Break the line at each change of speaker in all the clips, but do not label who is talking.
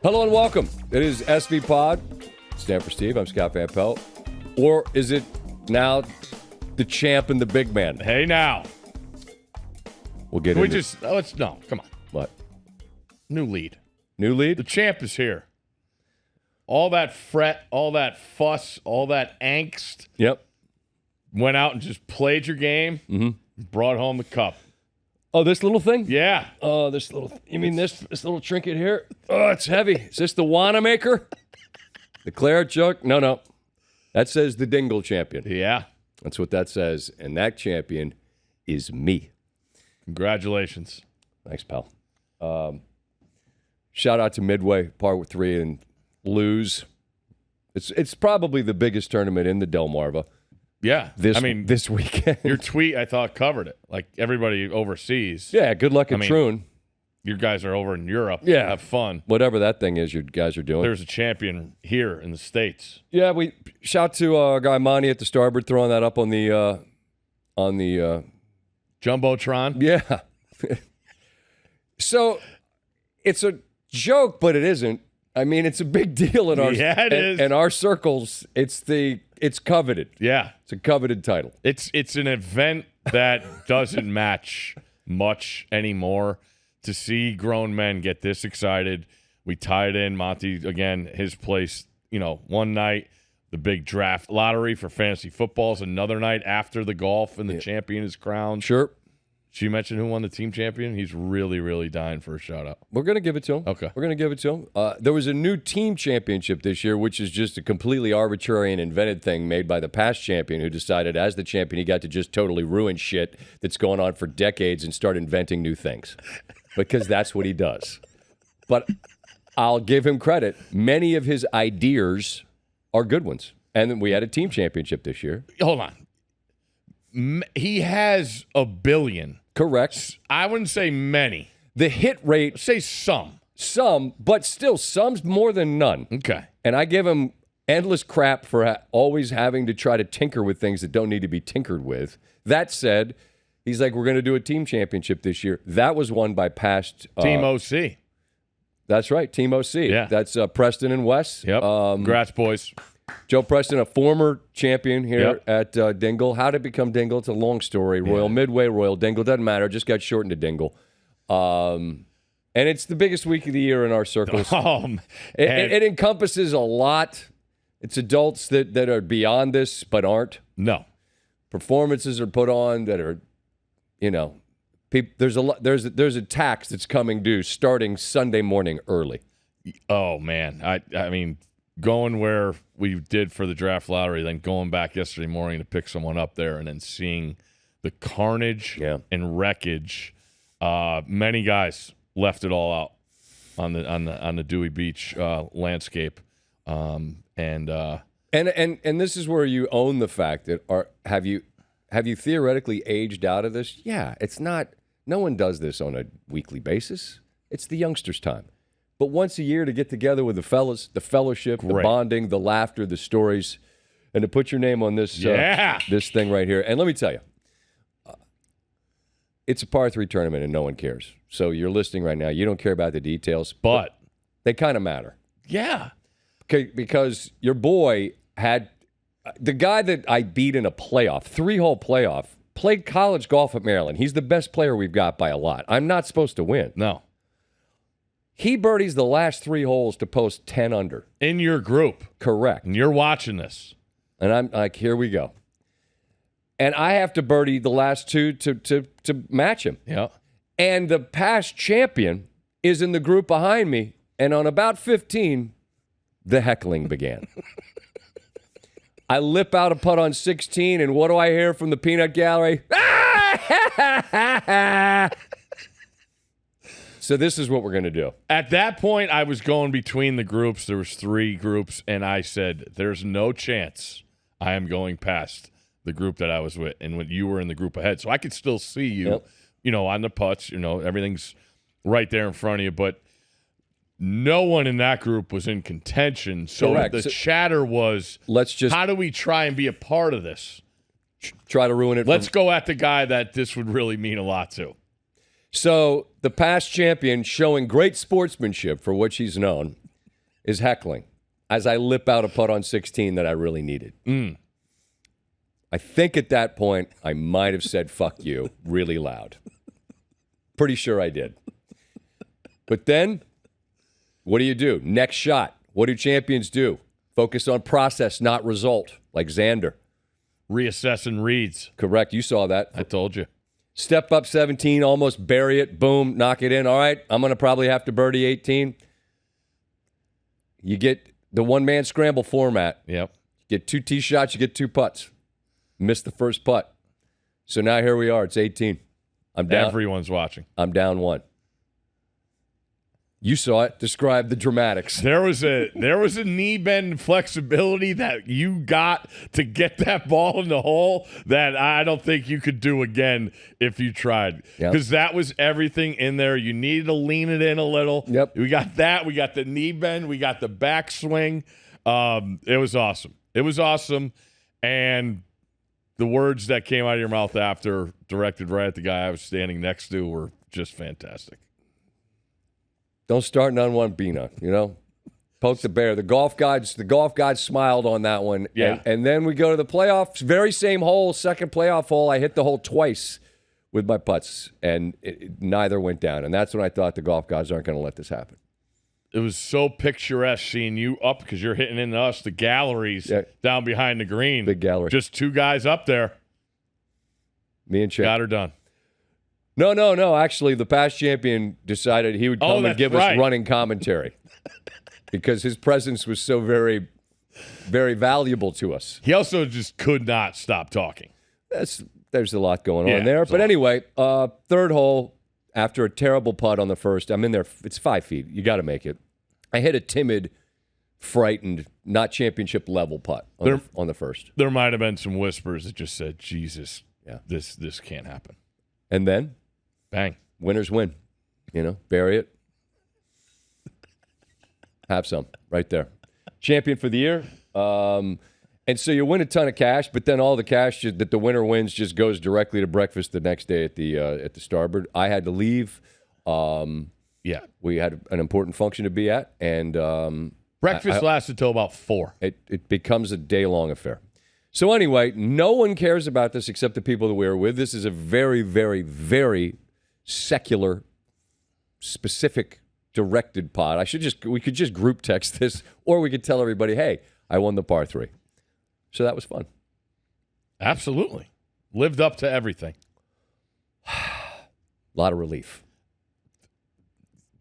Hello and welcome. It is SVPod, Stanford Steve. I'm Scott Van Pelt. Or is it now the champ and the big man?
Hey, now.
We'll get into
No, come on.
What?
New lead.
New lead?
The champ is here. All that fret, all that fuss, all that angst.
Yep.
Went out and just played your game.
Mm-hmm.
Brought home the cup.
Oh, this little thing?
Yeah.
Oh, you mean this little trinket here? Oh, it's heavy. Is this the Wanamaker? The claret jug? No. That says the Dingle Champion.
Yeah.
That's what that says. And that champion is me.
Congratulations.
Thanks, pal. Shout out to Midway, par 3 and lose. It's probably the biggest tournament in the Delmarva.
Yeah.
This weekend.
Your tweet, I thought, covered it. Like everybody overseas.
Yeah, good luck at Troon.
You guys are over in Europe.
Yeah.
Have fun.
Whatever that thing is you guys are doing.
There's a champion here in the States.
Yeah, we shout to our guy Monty at the starboard throwing that up on the
Jumbotron?
Yeah. So it's a joke, but it isn't. I mean, it's a big deal in our
it is.
In our circles. It's coveted.
Yeah.
It's a coveted title.
It's an event that doesn't match much anymore. To see grown men get this excited. We tied in Monty, again, his place, one night, the big draft lottery for fantasy football is another night after the golf and the champion is crowned.
Sure.
Should you mention who won the team champion? He's really, really dying for a shout-out.
We're going to give it to him.
Okay.
We're going to give it to him. There was a new team championship this year, which is just a completely arbitrary and invented thing made by the past champion who decided as the champion he got to just totally ruin shit that's going on for decades and start inventing new things because that's what he does. But I'll give him credit. Many of his ideas are good ones. And we had a team championship this year.
Hold on. He has a billion.
Correct.
I wouldn't say many.
The hit rate.
Say some.
Some, but still, some's more than none.
Okay.
And I give him endless crap for always having to try to tinker with things that don't need to be tinkered with. That said, he's like, we're going to do a team championship this year. That was won by past...
Team OC.
That's right, Team OC.
Yeah.
That's Preston and Wes.
Yep. Congrats, boys.
Joe Preston, a former champion here at Dingle. How did it become Dingle? It's a long story. Royal Midway, Royal Dingle. Doesn't matter. Just got shortened to Dingle. And it's the biggest week of the year in our circles. It encompasses a lot. It's adults that are beyond this but aren't.
No.
Performances are put on that are, there's a tax that's coming due starting Sunday morning early.
Oh, man. I mean... Going where we did for the draft lottery, then going back yesterday morning to pick someone up there, and then seeing the carnage and wreckage. Many guys left it all out on the Dewey Beach landscape, and
this is where you own the fact that have you theoretically aged out of this? Yeah, it's not. No one does this on a weekly basis. It's the youngsters' time. But once a year to get together with the fellas, the fellowship, the bonding, the laughter, the stories, and to put your name on this this thing right here. And let me tell you, it's a par 3 tournament and no one cares. So you're listening right now. You don't care about the details, but they kind of matter.
Yeah.
Okay, because your boy had the guy that I beat in a playoff, 3-hole playoff, played college golf at Maryland. He's the best player we've got by a lot. I'm not supposed to win.
No.
He birdies the last 3 holes to post 10 under.
In your group.
Correct.
And you're watching this.
And I'm like, here we go. And I have to birdie the last 2 to match him.
Yeah.
And the past champion is in the group behind me. And on about 15, the heckling began. I lip out a putt on 16, and what do I hear from the peanut gallery? So this is what we're going to do.
At that point, I was going between the groups. There was 3 groups, and I said, there's no chance I am going past the group that I was with, and when you were in the group ahead. So I could still see you, on the putts. Everything's right there in front of you, but no one in that group was in contention. So
Correct.
The chatter was, how do we try and be a part of this?
Try to ruin it.
Let's go at the guy that this would really mean a lot to.
So the past champion showing great sportsmanship for what she's known is heckling as I lip out a putt on 16 that I really needed. I think at that point I might have said fuck you really loud. Pretty sure I did. But then, what do? Next shot. What do champions do? Focus on process, not result, like Xander.
Reassessing reads.
Correct. You saw that.
I told you.
Step up 17, almost bury it. Boom, knock it in. All right, I'm going to probably have to birdie 18. You get the one-man scramble format.
Yep.
You get 2 tee shots, you get 2 putts. Missed the first putt. So now here we are. It's 18. I'm down.
Everyone's watching.
I'm down 1. You saw it. Describe the dramatics.
There was a knee bend flexibility that you got to get that ball in the hole that I don't think you could do again if you tried. Because that was everything in there. You needed to lean it in a little.
Yep.
We got that. We got the knee bend. We got the backswing. It was awesome. It was awesome. And the words that came out of your mouth after, directed right at the guy I was standing next to, were just fantastic.
Don't start none one Bina, Poke the bear. The golf gods smiled on that one.
Yeah.
And then we go to the playoffs. Very same hole, second playoff hole. I hit the hole twice with my putts, and neither went down. And that's when I thought the golf gods aren't going to let this happen.
It was so picturesque seeing you up because you're hitting into us, the galleries down behind the green.
Big gallery.
Just 2 guys up there.
Me and Chip.
Got her done.
No. Actually, the past champion decided he would come and give us running commentary because his presence was so very, very valuable to us.
He also just could not stop talking.
There's a lot going on there. But anyway, third hole, after a terrible putt on the first, I'm in there. It's 5 feet. You got to make it. I hit a timid, frightened, not championship level putt on the first.
There might have been some whispers that just said, Jesus, this can't happen.
And then?
Bang.
Winners win. Bury it. Have some right there. Champion for the year. And so you win a ton of cash, but then all the cash that the winner wins just goes directly to breakfast the next day at the Starboard. I had to leave. We had an important function to be at, and
breakfast lasted till about 4.
It becomes a day-long affair. So anyway, no one cares about this except the people that we are with. This is a very, very, very secular, specific, directed pod. We could just group text this, or we could tell everybody, hey, I won the par 3. So that was fun.
Absolutely. Lived up to everything.
A lot of relief.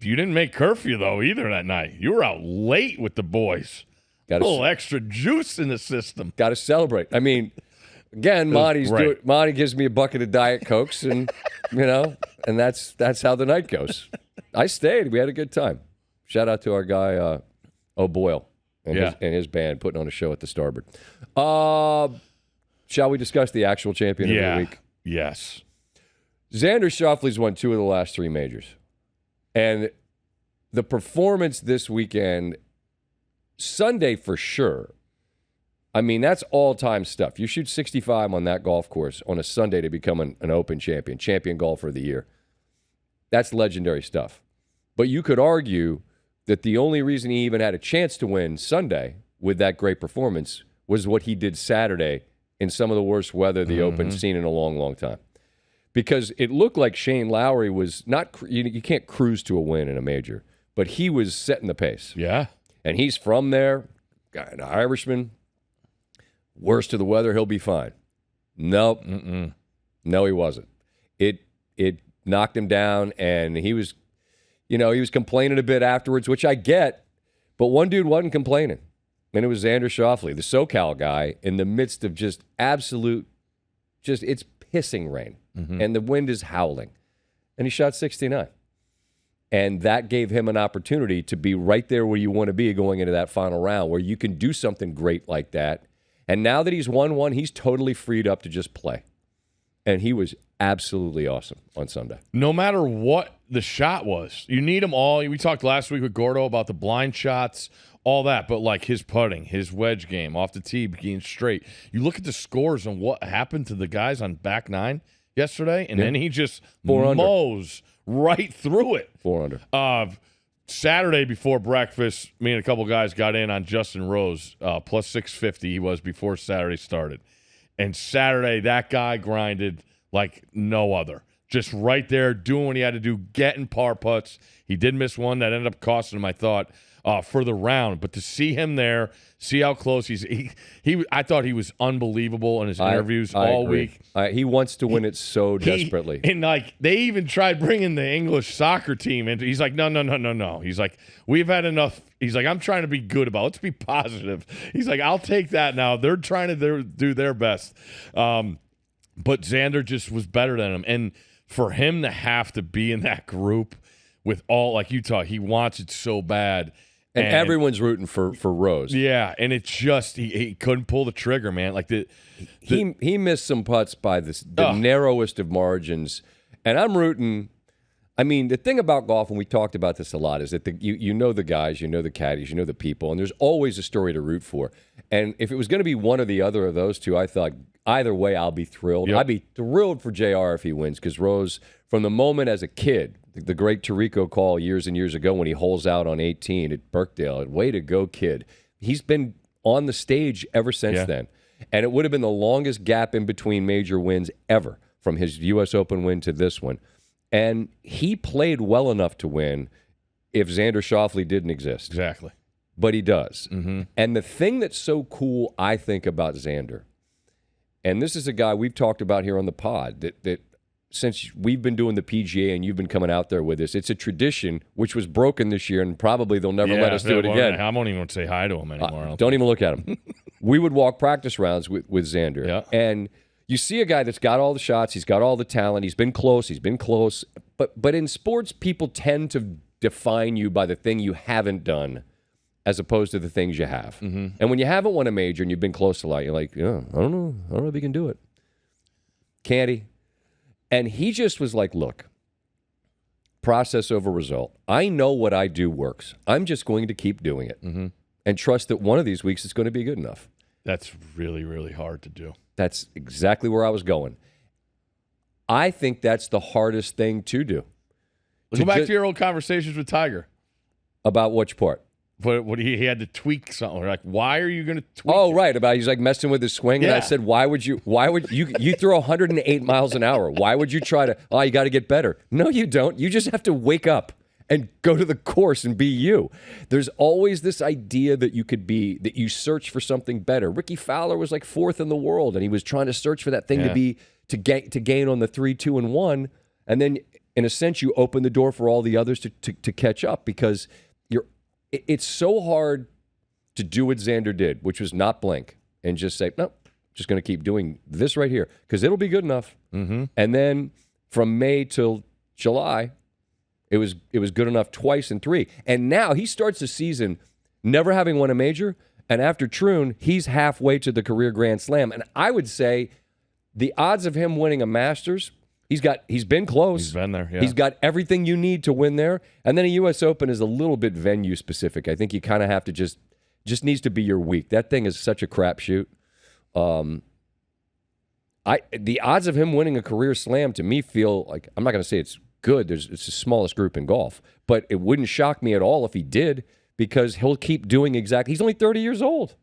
You didn't make curfew, though, either that night. You were out late with the boys. Got a little extra juice in the system.
Got to celebrate. I mean, again, Monty gives me a bucket of Diet Cokes, and and that's how the night goes. I stayed. We had a good time. Shout out to our guy O'Boyle and his band putting on a show at the Starboard. Shall we discuss the actual champion of the week?
Yes.
Xander Schauffele's won 2 of the last 3 majors, and the performance this weekend. Sunday for sure. I mean, that's all-time stuff. You shoot 65 on that golf course on a Sunday to become an Open champion golfer of the year. That's legendary stuff. But you could argue that the only reason he even had a chance to win Sunday with that great performance was what he did Saturday in some of the worst weather the Open's seen in a long, long time. Because it looked like Shane Lowry was not, you can't cruise to a win in a major, but he was setting the pace.
Yeah.
And he's from there, an Irishman. Worst of the weather, he'll be fine. Nope. No, he wasn't. It knocked him down, and he was complaining a bit afterwards, which I get, but one dude wasn't complaining, and it was Xander Schauffele, the SoCal guy, in the midst of just absolute, it's pissing rain, and the wind is howling, and he shot 69. And that gave him an opportunity to be right there where you want to be going into that final round, where you can do something great like that. And now that he's won one, he's totally freed up to just play. And he was absolutely awesome on Sunday.
No matter what the shot was, you need them all. We talked last week with Gordo about the blind shots, all that. But like his putting, his wedge game, off the tee, being straight. You look at the scores and what happened to the guys on back 9 yesterday, and then he just mows right through it.
4 under.
Saturday before breakfast, me and a couple guys got in on Justin Rose, plus 650 he was before Saturday started. And Saturday, that guy grinded like no other. Just right there, doing what he had to do, getting par putts. He did miss one that ended up costing him, I thought, for the round. But to see him there, see how close I thought he was unbelievable in his interviews all week.
He wants to win it so desperately.
And like they even tried bringing the English soccer team in. He's like, no. He's like, we've had enough. He's like, I'm trying to be good about it. Let's be positive. He's like, I'll take that now. They're trying to do their best. But Xander just was better than him. And for him to have to be in that group with all, like you talk, he wants it so bad.
And everyone's rooting for Rose.
Yeah, and it just he couldn't pull the trigger, man. Like
he missed some putts by the narrowest of margins, and I'm rooting. I mean, the thing about golf, and we talked about this a lot, is that you know the guys, you know the caddies, you know the people, and there's always a story to root for. And if it was going to be one or the other of those two, I thought either way I'll be thrilled.
Yep.
I'd be thrilled for JR if he wins, because Rose, from the moment as a kid, the great Tirico call years and years ago when he holes out on 18 at Birkdale, way to go, kid. He's been on the stage ever since then. And it would have been the longest gap in between major wins ever, from his U.S. Open win to this one. And he played well enough to win if Xander Schauffele didn't exist.
Exactly.
But he does.
Mm-hmm.
And the thing that's so cool, I think, about Xander, and this is a guy we've talked about here on the pod, that since we've been doing the PGA and you've been coming out there with us, it's a tradition which was broken this year, and probably they'll never let us do it again.
I won't even say hi to him anymore.
Don't even look at him. We would walk practice rounds with Xander. And you see a guy that's got all the shots, he's got all the talent, he's been close. But in sports, people tend to define you by the thing you haven't done as opposed to the things you have. Mm-hmm. And when you haven't won a major and you've been close a lot, you're like, yeah, I don't know if he can do it. Can't he? And he just was like, look, process over result. I know what I do works. I'm just going to keep doing it and trust that one of these weeks it's going to be good enough.
That's really, really hard to do.
That's exactly where I was going. I think that's the hardest thing to do.
Go back to your old conversations with Tiger.
About which part?
But what he had to tweak something. We're like, why are you going to tweak
it? Right. About he's like messing with his swing. And I said, why would you throw 108 miles an hour? Why would you try to, you got to get better? No, you don't. You just have to wake up and go to the course and be you. There's always this idea that you search for something better. Ricky Fowler was like 4th in the world, and he was trying to search for that thing to gain on the 3, 2, and 1. And then in a sense, you open the door for all the others to catch up, because it's so hard to do what Xander did, which was not blink and just say, no, just going to keep doing this right here because it'll be good enough. Mm-hmm. And then from May till July, it was good enough twice in 3. And now he starts the season never having won a major. And after Troon, he's halfway to the career Grand Slam. And I would say the odds of him winning a Masters, he's been close.
He's been there, yeah.
He's got everything you need to win there. And then a U.S. Open is a little bit venue specific. I think you kind of have to just needs to be your week. That thing is such a crapshoot. The odds of him winning a career slam to me feel like, I'm not going to say it's good. It's the smallest group in golf. But it wouldn't shock me at all if he did, because he'll keep doing exactly. He's only 30 years old.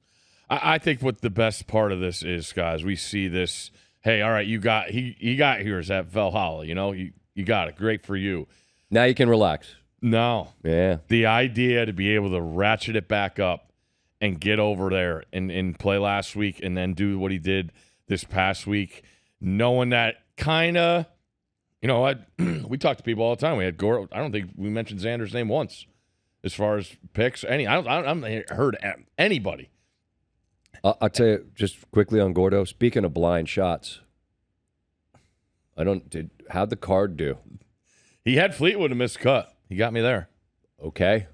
I think what the best part of this is, guys, we see this. Hey, all right, he got yours at Valhalla. You know, you got it. Great for you.
Now you can relax.
No.
Yeah.
The idea to be able to ratchet it back up and get over there and play last week and then do what he did this past week, knowing that kind of, we talk to people all the time. We had Gore. I don't think we mentioned Xander's name once as far as picks. I haven't heard anybody.
I'll tell you just quickly on Gordo. Speaking of blind shots, how'd the card do?
He had Fleetwood a missed cut. He got me there.
Okay.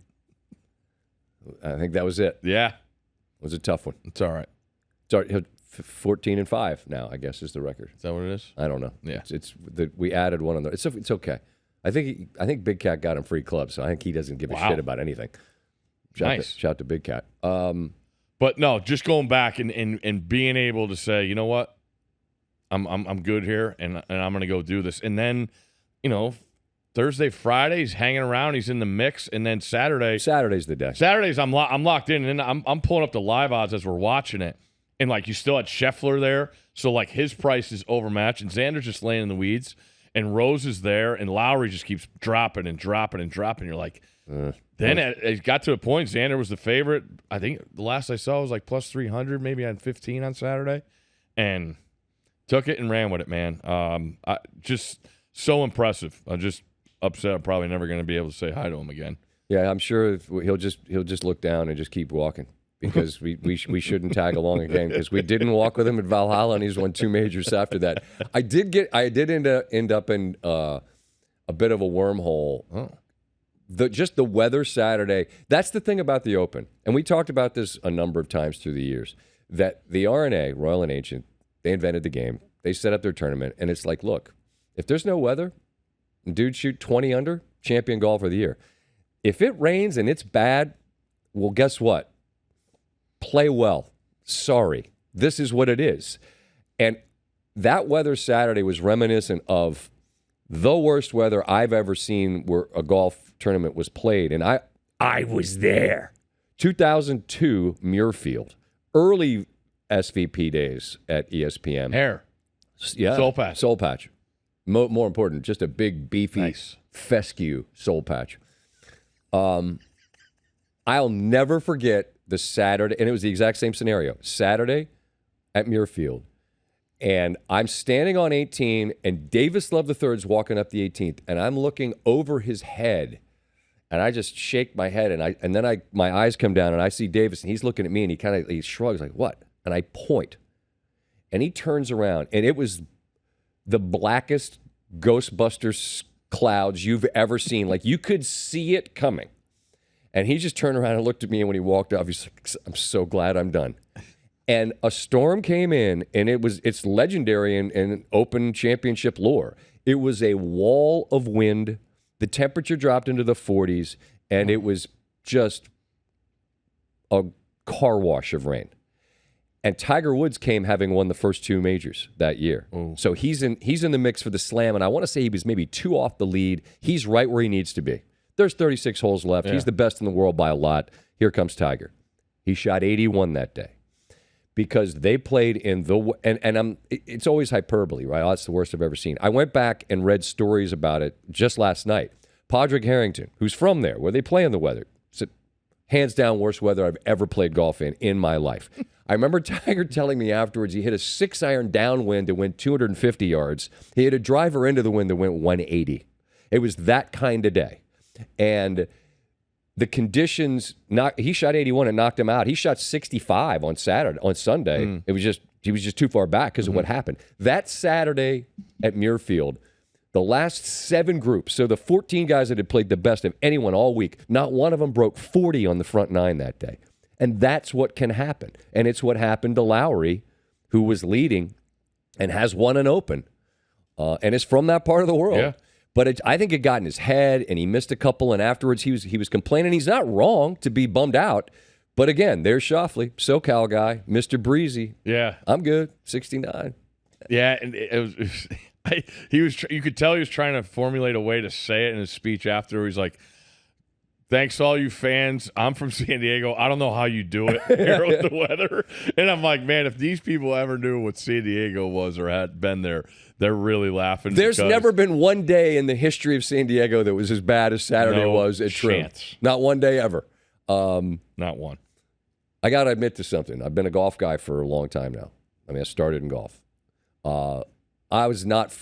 I think that was it.
Yeah.
It was a tough one.
It's all right.
It's all right. 14-5 now, I guess, is the record.
Is that what it is?
I don't know.
Yeah.
We added one on there. It's okay. I think Big Cat got him free clubs, so I think he doesn't give a shit about anything. Shout to Big Cat.
But no, just going back and being able to say, you know what, I'm good here, and I'm going to go do this. And then, Thursday, Friday, he's hanging around. He's in the mix. And then Saturday's
the day.
Saturdays, I'm locked in. And I'm pulling up the live odds as we're watching it. And, like, you still had Schauffele there. So, like, his price is overmatched. And Xander's just laying in the weeds. And Rose is there. And Lowry just keeps dropping and dropping and dropping. You're like, then it got to a point. Xander was the favorite. I think the last I saw was like plus 300, maybe on 15 on Saturday. And took it and ran with it, man. Just so impressive. I'm just upset I'm probably never going to be able to say hi to him again.
Yeah, I'm sure he'll just look down and just keep walking because we shouldn't tag along again because we didn't walk with him at Valhalla and he's won 2 majors after that. I did end up in a bit of a wormhole.
Oh.
Just the weather Saturday. That's the thing about the Open, and we talked about this a number of times through the years. That the RNA, Royal and Ancient, they invented the game. They set up their tournament, and it's like, look, if there's no weather, dude, shoot 20 under, champion golfer of the year. If it rains and it's bad, well, guess what? Play well. Sorry, this is what it is. And that weather Saturday was reminiscent of the worst weather I've ever seen where a golf tournament was played. And I was there. 2002 Muirfield. Early SVP days at ESPN.
Hair.
Yeah.
Soul patch.
Soul patch. More important, just a big, beefy, fescue soul patch. I'll never forget the Saturday, and it was the exact same scenario. Saturday at Muirfield. And I'm standing on 18, and Davis Love III's walking up the 18th, and I'm looking over his head, and I just shake my head, and then my eyes come down, and I see Davis, and he's looking at me, and he shrugs like, what? And I point, and he turns around, and it was the blackest Ghostbusters clouds you've ever seen. Like, you could see it coming. And he just turned around and looked at me, and when he walked off, he's like, I'm so glad I'm done. And a storm came in, and it's legendary in Open Championship lore. It was a wall of wind. The temperature dropped into the 40s, and it was just a car wash of rain. And Tiger Woods came having won the first 2 majors that year. Ooh. So he's in the mix for the Slam, and I want to say he was maybe 2 off the lead. He's right where he needs to be. There's 36 holes left. Yeah. He's the best in the world by a lot. Here comes Tiger. He shot 81 that day. Because they played in it's always hyperbole, right? Oh, that's the worst I've ever seen. I went back and read stories about it just last night. Padraig Harrington, who's from there, where they play in the weather, said, hands down worst weather I've ever played golf in my life. I remember Tiger telling me afterwards he hit a 6-iron downwind that went 250 yards. He hit a driver into the wind that went 180. It was that kind of day. And the conditions, he shot 81 and knocked him out. He shot 65 on Sunday. He was just too far back because of what happened. That Saturday at Muirfield, the last 7 groups, so the 14 guys that had played the best of anyone all week, not one of them broke 40 on the front 9 that day. And that's what can happen. And it's what happened to Lowry, who was leading and has won an Open, and is from that part of the world. Yeah. But I think it got in his head, and he missed a couple, and afterwards he was complaining. He's not wrong to be bummed out. But again, there's Schauffele, SoCal guy, Mr. Breezy. Yeah. I'm good, 69.
Yeah, and you could tell he was trying to formulate a way to say it in his speech after. He's like, thanks to all you fans. I'm from San Diego. I don't know how you do it here with the weather. And I'm like, man, if these people ever knew what San Diego was or had been there, they're really laughing.
There's never been one day in the history of San Diego that was as bad as Saturday was at Troon. Not one day ever.
Not one.
I got to admit to something. I've been a golf guy for a long time now. I mean, I started in golf. I was not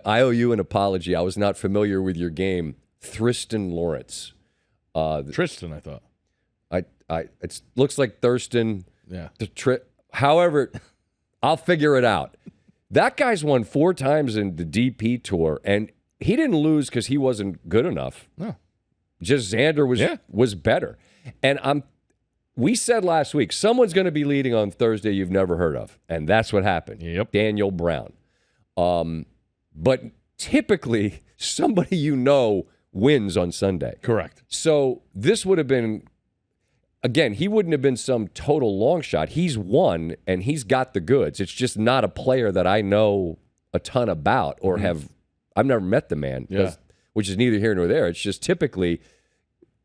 I owe you an apology. I was not familiar with your game, Thriston Lawrence.
Tristan, I thought.
It looks like Thurston.
Yeah.
However, I'll figure it out. That guy's won 4 times in the DP Tour, and he didn't lose because he wasn't good enough.
No.
Just Xander was better. And we said last week, someone's going to be leading on Thursday you've never heard of, and that's what happened.
Yep.
Daniel Brown. But typically, somebody wins on Sunday.
Correct.
So this would have been, again, he wouldn't have been some total long shot. He's won, and he's got the goods. It's just not a player that I know a ton about or I've never met the man.
Yeah.
which is neither here nor there. It's just typically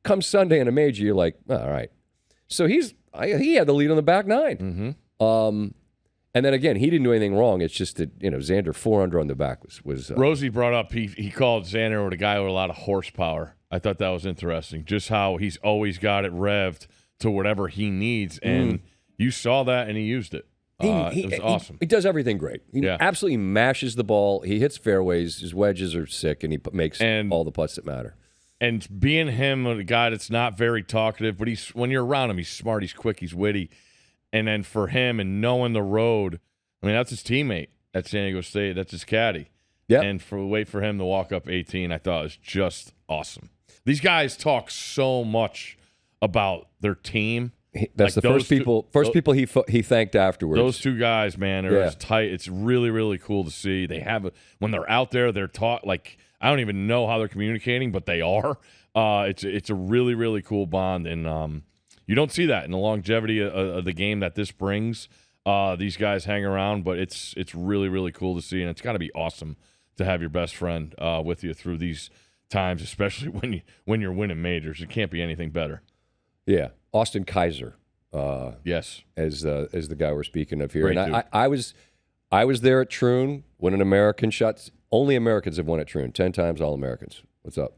come Sunday in a major, you're like, all right. So he had the lead on the back nine. And then again, he didn't do anything wrong. It's just that, Xander 4 under on the back was
Rosie brought up he called Xander a guy with a lot of horsepower. I thought that was interesting. Just how he's always got it revved to whatever he needs, and you saw that, and he used it. It was awesome.
He does everything great. He absolutely mashes the ball. He hits fairways. His wedges are sick, and he makes all the putts that matter.
And being him, a guy that's not very talkative, but when you're around him, he's smart, he's quick, he's witty. And then for him and knowing the road, I mean, that's his teammate at San Diego State. That's his caddy.
Yeah.
And wait for him to walk up 18, I thought was just awesome. These guys talk so much about their team.
That's like the first people he thanked afterwards.
Those two guys, man, are as tight. It's really, really cool to see. They have when they're out there, they're taught like I don't even know how they're communicating, but they are. It's a really, really cool bond, and you don't see that in the longevity of the game that this brings. These guys hang around, but it's really, really cool to see, and it's got to be awesome to have your best friend with you through these times, especially when you're winning majors. It can't be anything better.
Yeah, Austin Kaiser.
Yes,
as the guy we're speaking of here.
Great
and I was there at Troon when an American shot. Only Americans have won at Troon 10 times. All Americans. What's up?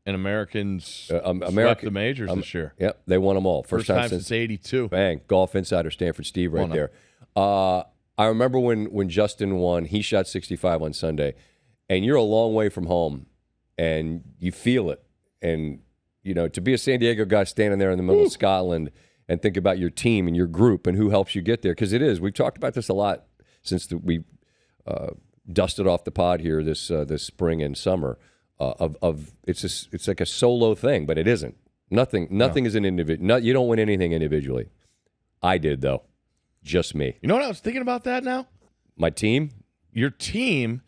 And Americans swept the majors this year.
Yep, they won them all. First time
since '82.
Bang, golf insider Stanford Steve right there. I remember when Justin won. He shot 65 on Sunday, and you're a long way from home, and you feel it. And to be a San Diego guy standing there in the middle of Scotland and think about your team and your group and who helps you get there, because it is. We've talked about this a lot since we dusted off the pod here this spring and summer. It's like a solo thing, but it isn't. Nothing is an individual. You don't win anything individually. I did though, just me.
You know what I was thinking about that now?
My team,
your team.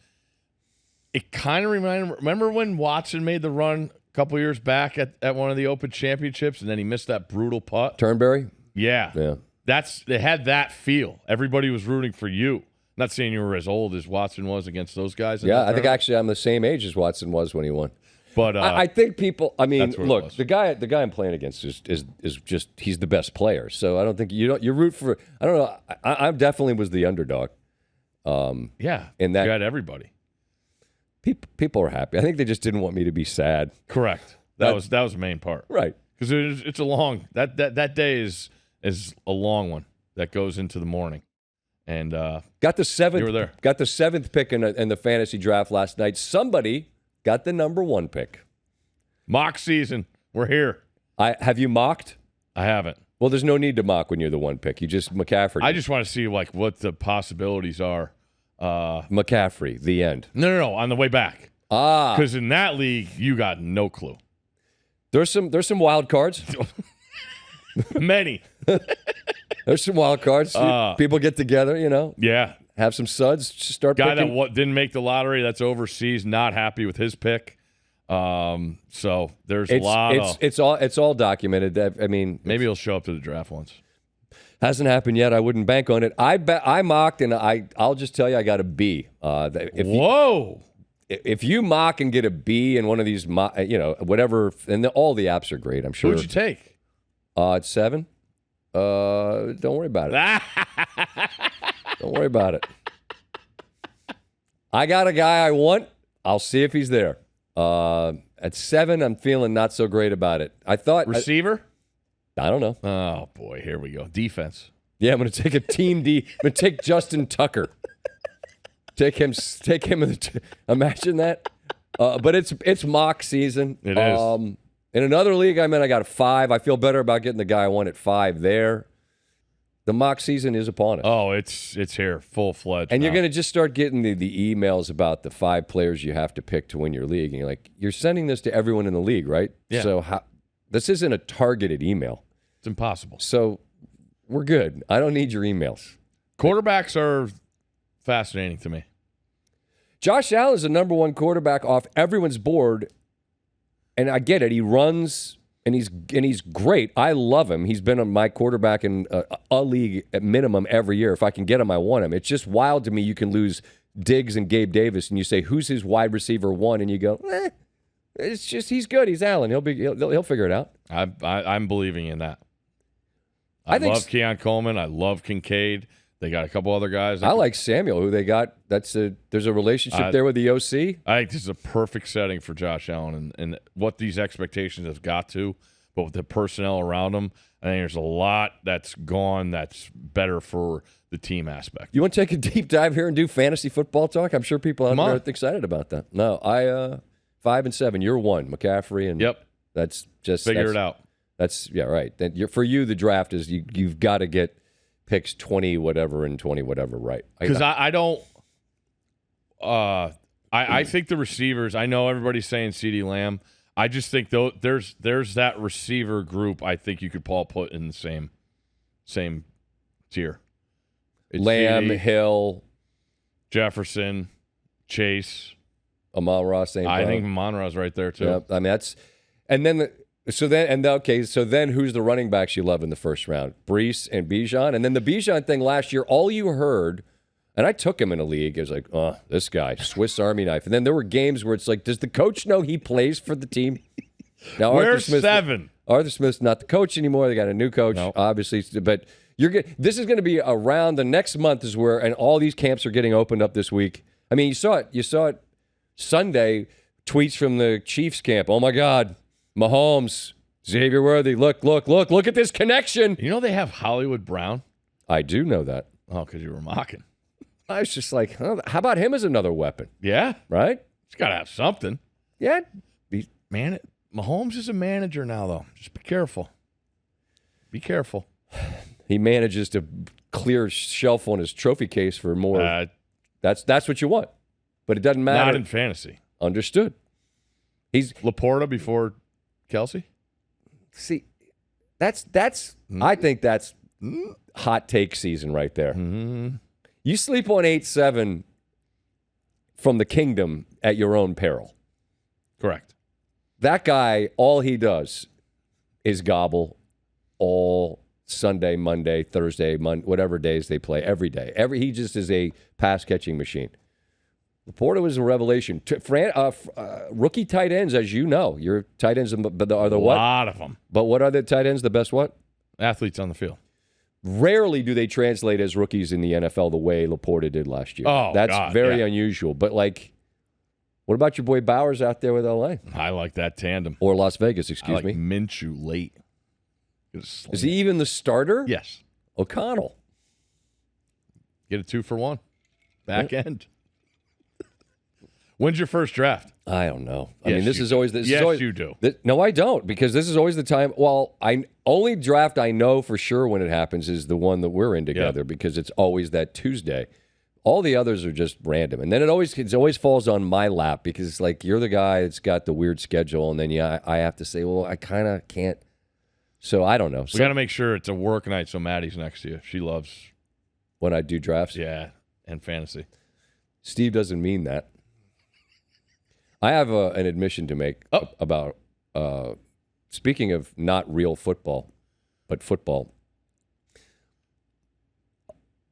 It kind of remember when Watson made the run a couple years back at one of the Open Championships, and then he missed that brutal putt.
Turnberry.
Yeah. They had that feel. Everybody was rooting for you. Not saying you were as old as Watson was against those guys.
Yeah, I think actually I'm the same age as Watson was when he won.
But
I think people. I mean, look, the guy I'm playing against is just he's the best player. So I don't think you root for. I don't know. I definitely was the underdog.
Yeah,
in that
you had everybody.
People are happy. I think they just didn't want me to be sad.
Correct. That was the main part.
Right.
Because it's a long that day is a long one that goes into the morning. And
got the seventh.
You were there.
Got the 7th pick in the fantasy draft last night. Somebody got the number 1 pick.
Mock season. We're here.
Have you mocked?
I haven't.
Well, there's no need to mock when you're the 1 pick. You just McCaffrey.
I just want to see what the possibilities are.
McCaffrey, the end.
No. On the way back. Because in that league, you got no clue.
There's some wild cards.
Many.
There's some wild cards. People get together,
Yeah.
Have some suds. Start
guy
picking.
that didn't make the lottery. That's overseas. Not happy with his pick. So there's a lot of.
It's all documented. I mean,
maybe he'll show up to the draft once.
Hasn't happened yet. I wouldn't bank on it. I mocked, and I'll just tell you, I got a B.
Whoa.
If you mock and get a B in one of these, whatever, and all the apps are great. I'm sure.
Who'd you take?
It's 7. Don't worry about it. Don't worry about it. I got a guy I want. I'll see if he's there. At 7, I'm feeling not so great about it. I thought
receiver.
I don't know.
Oh boy, here we go. Defense.
Yeah, I'm going to take a team D. I'm going to take Justin Tucker. Take him. Imagine that. But it's mock season.
It is.
In another league I got a 5. I feel better about getting the guy I want at 5 there. The mock season is upon us.
Oh, it's here, full-fledged.
And you're going to just start getting the emails about the 5 players you have to pick to win your league. And you're like, you're sending this to everyone in the league, right?
Yeah.
So this isn't a targeted email.
It's impossible.
So we're good. I don't need your emails.
Quarterbacks are fascinating to me.
Josh Allen is the number 1 quarterback off everyone's board. And I get it. He runs, and he's great. I love him. He's been my quarterback in a league at minimum every year. If I can get him, I want him. It's just wild to me. You can lose Diggs and Gabe Davis, and you say, who's his wide receiver 1? And you go, It's just he's good. He's Allen. He'll figure it out.
I'm believing in that.
I think
love Keon Coleman. I love Kincaid. They got a couple other guys.
I like Samuel, who they got. There's a relationship there with the OC.
I think this is a perfect setting for Josh Allen and what these expectations have got to, but with the personnel around him, I think there's a lot that's gone that's better for the team aspect.
You want to take a deep dive here and do fantasy football talk? I'm sure people out there are excited about that. No, 5-7. You're 1, McCaffrey, and
yep.
That's just
figure it out.
That's right. For you, the draft is you've got to get picks 20 whatever and 20 whatever right.
Because I don't. I think the receivers. I know everybody's saying CeeDee Lamb. I just think there's that receiver group. I think you could put in the same tier. It's
Lamb,
CeeDee,
Hill,
Jefferson, Chase,
Amon-Ra St. Brown.
I think Amon-Ra's right there too.
Yeah, I mean that's, and then so then who's the running backs you love in the first round? Brees and Bijan, and then the Bijan thing last year. All you heard, and I took him in a league. It was like, oh, this guy, Swiss Army knife. And then there were games where it's like, does the coach know he plays for the team? Now
Where's 7?
Arthur Smith's not the coach anymore. They got a new coach, obviously, but. This is going to be around the next month is where, and all these camps are getting opened up this week. I mean, you saw it Sunday, tweets from the Chiefs camp. Oh my God, Mahomes, Xavier Worthy, look at this connection.
You know they have Hollywood Brown?
I do know that.
Oh, because you were mocking.
I was just like, how about him as another weapon?
Yeah.
Right?
He's got to have something.
Yeah.
Mahomes is a manager now, though. Just be careful. Be careful.
He manages to clear shelf on his trophy case for more. That's what you want, but it doesn't matter.
Not in fantasy.
Understood. He's
Laporta before Kelsey.
See, that's. I think that's hot take season right there.
Mm-hmm.
You sleep on 8-7 from the kingdom at your own peril.
Correct. That
guy, all he does is gobble all Sunday, Monday, Thursday, whatever days they play, every day. He just is a pass-catching machine. Laporta was a revelation. Rookie tight ends, as you know. Your tight ends are the what?
A lot of them.
But what are the tight ends? The best what?
Athletes on the field.
Rarely do they translate as rookies in the NFL the way Laporta did last year.
Oh,
that's very unusual. But, what about your boy Bowers out there with L.A.?
I like that tandem.
Or Las Vegas, excuse me.
Minshew late.
Is he even the starter?
Yes.
O'Connell.
Get a 2-for-1. Back end. When's your first draft?
I don't know.
Yes, you do.
No, I don't, because this is always the time. Well, only draft I know for sure when it happens is the one that we're in together, because it's always that Tuesday. All the others are just random, and then it always falls on my lap, because it's like you're the guy that's got the weird schedule, and then I have to say, well, I kind of can't. So I don't know.
We got to make sure it's a work night so Maddie's next to you. She loves
when I do drafts.
Yeah, and fantasy.
Steve doesn't mean that. I have an admission to make about speaking of not real football, but football.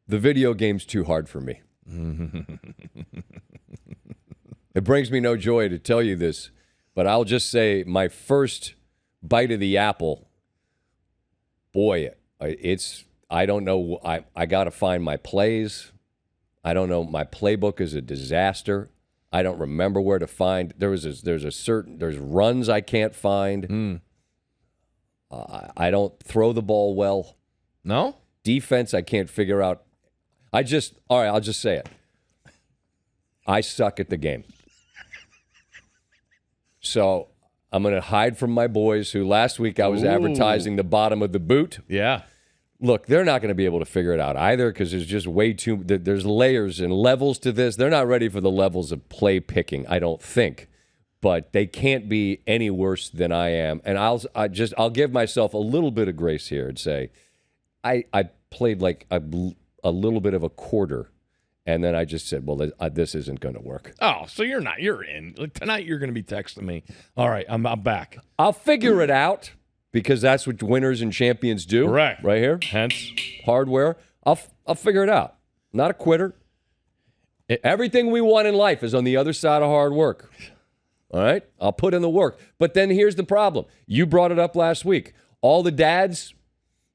The video game's too hard for me. It brings me no joy to tell you this, but I'll just say my first bite of the apple. Boy, I don't know. I got to find my plays. I don't know. My playbook is a disaster. I don't remember where to find. There's runs I can't find. I don't throw the ball well.
No?
Defense I can't figure out. All right, I'll just say it. I suck at the game. So I'm going to hide from my boys who last week I was advertising the bottom of the boot.
Yeah.
Look, they're not going to be able to figure it out either, because there's just way too – there's layers and levels to this. They're not ready for the levels of play picking, I don't think. But they can't be any worse than I am. And I'll give myself a little bit of grace here and say I played like a little bit of a quarter, and then I just said, well, this isn't going to work.
Oh, so you're in. Like, tonight you're going to be texting me. All right, I'm back.
I'll figure it out, because that's what winners and champions do.
Correct.
Right here.
Hence.
Hardware. I'll figure it out. Not a quitter. Everything we want in life is on the other side of hard work. All right? I'll put in the work. But then here's the problem. You brought it up last week. All the dads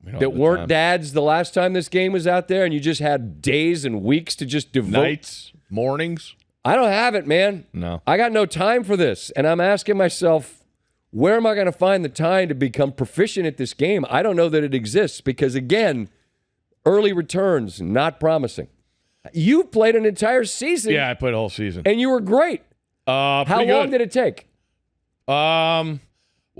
that weren't dads the last time this game was out there, and you just had days and weeks to just devote.
Nights, mornings.
I don't have it, man.
No.
I got no time for this. And I'm asking myself, where am I going to find the time to become proficient at this game? I don't know that it exists because, again, early returns, not promising. You played an entire season.
Yeah, I played a whole season.
And you were great. How long did it take?
Well,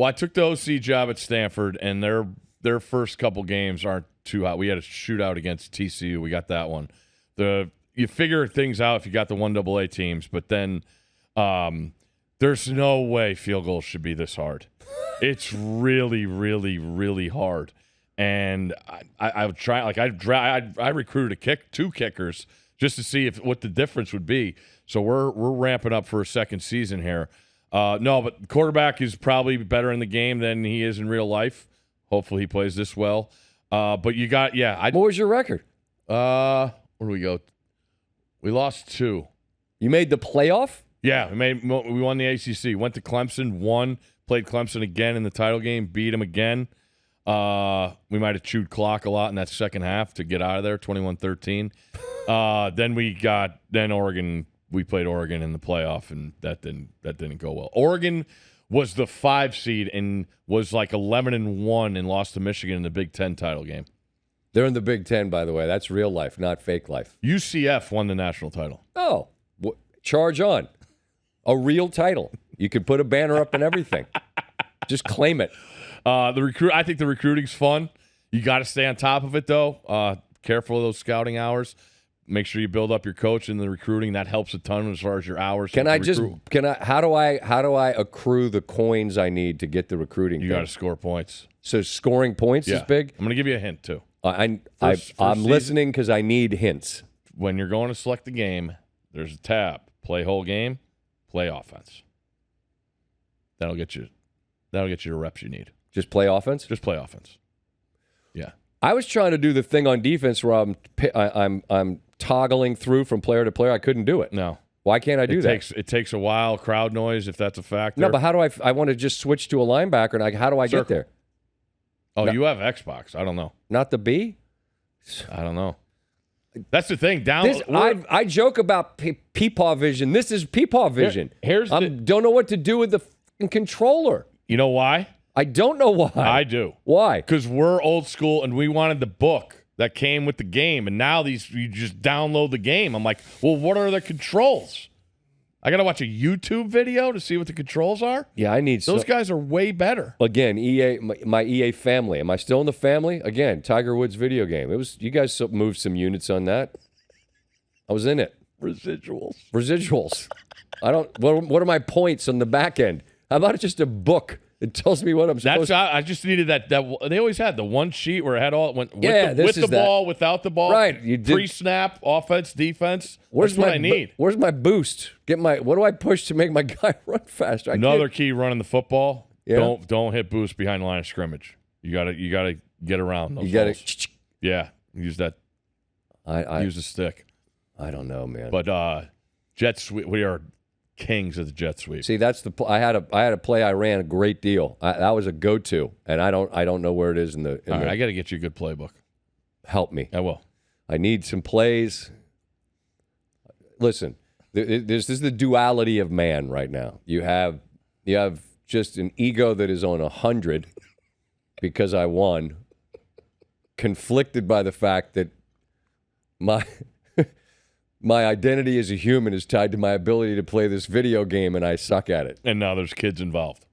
I took the OC job at Stanford, and their first couple games aren't too hot. We had a shootout against TCU. We got that one. You figure things out if you got the 1AA teams, but then there's no way field goals should be this hard. It's really, really, really hard. And I would try. Like I recruited two kickers just to see what the difference would be. So we're ramping up for a second season here. No, but quarterback is probably better in the game than he is in real life. Hopefully he plays this well. But you got What
was your record?
Where do we go? We lost 2.
You made the playoff?
Yeah, we won the ACC. Went to Clemson, won. Played Clemson again in the title game. Beat them again. We might have chewed clock a lot in that second half to get out of there, 21-13. Then Oregon. We played Oregon in the playoff, and that didn't go well. Oregon was the 5 seed and was like 11-1 and lost to Michigan in the Big Ten title game.
They're in the Big Ten, by the way. That's real life, not fake life.
UCF won the national title.
Oh, charge on. A real title. You could put a banner up and everything. Just claim it.
I think the recruiting's fun. You got to stay on top of it, though. Careful of those scouting hours. Make sure you build up your coach in the recruiting. That helps a ton as far as your hours. How do I accrue the coins I need to get the recruiting? You got to score points.
So scoring points is big?
I'm going to give you a hint, too.
I'm listening because I need hints.
When you're going to select the game, there's a tab. Play whole game, play offense. That'll get you the reps you need.
Just play offense?
Just play offense. Yeah.
I was trying to do the thing on defense where I'm toggling through from player to player. I couldn't do it.
No.
Why can't I do that?
It takes a while. Crowd noise, if that's a factor.
No, but how do I want to just switch to a linebacker, and how do I get there?
Oh, you have Xbox. I don't know.
Not the B?
I don't know. That's the thing.
I joke about Peepaw vision. This is Peepaw vision. Don't know what to do with the controller.
You know why?
I don't know why.
I do.
Why?
Because we're old school and we wanted the book that came with the game, and now you just download the game. I'm like, well, what are the controls? I got to watch a YouTube video to see what the controls are?
Yeah, I need
those guys are way better.
Again, EA, my EA family. Am I still in the family? Again, Tiger Woods video game. You guys moved some units on that. I was in it. Residuals. What are my points on the back end? How about just a book? It tells me what I'm supposed to.
I just needed that. They always had the one sheet where it had all with the ball, without the ball,
right?
Pre-snap, offense, defense. That's what I need.
Where's my boost? What do I push to make my guy run faster?
Another key running the football. Yeah. Don't hit boost behind the line of scrimmage. You gotta get around those.
You gotta.
Yeah, use that. Use the stick.
I don't know, man.
But jet sweep. We are kings of the jet sweep.
See, that's I had a play I ran a great deal. That was a go-to, and I don't know where it is in the.
All right, I got to get you a good playbook.
Help me.
I will.
I need some plays. Listen, this is the duality of man right now. You have just an ego that is on 100 because I won, conflicted by the fact that my identity as a human is tied to my ability to play this video game, and I suck at it.
And now there's kids involved.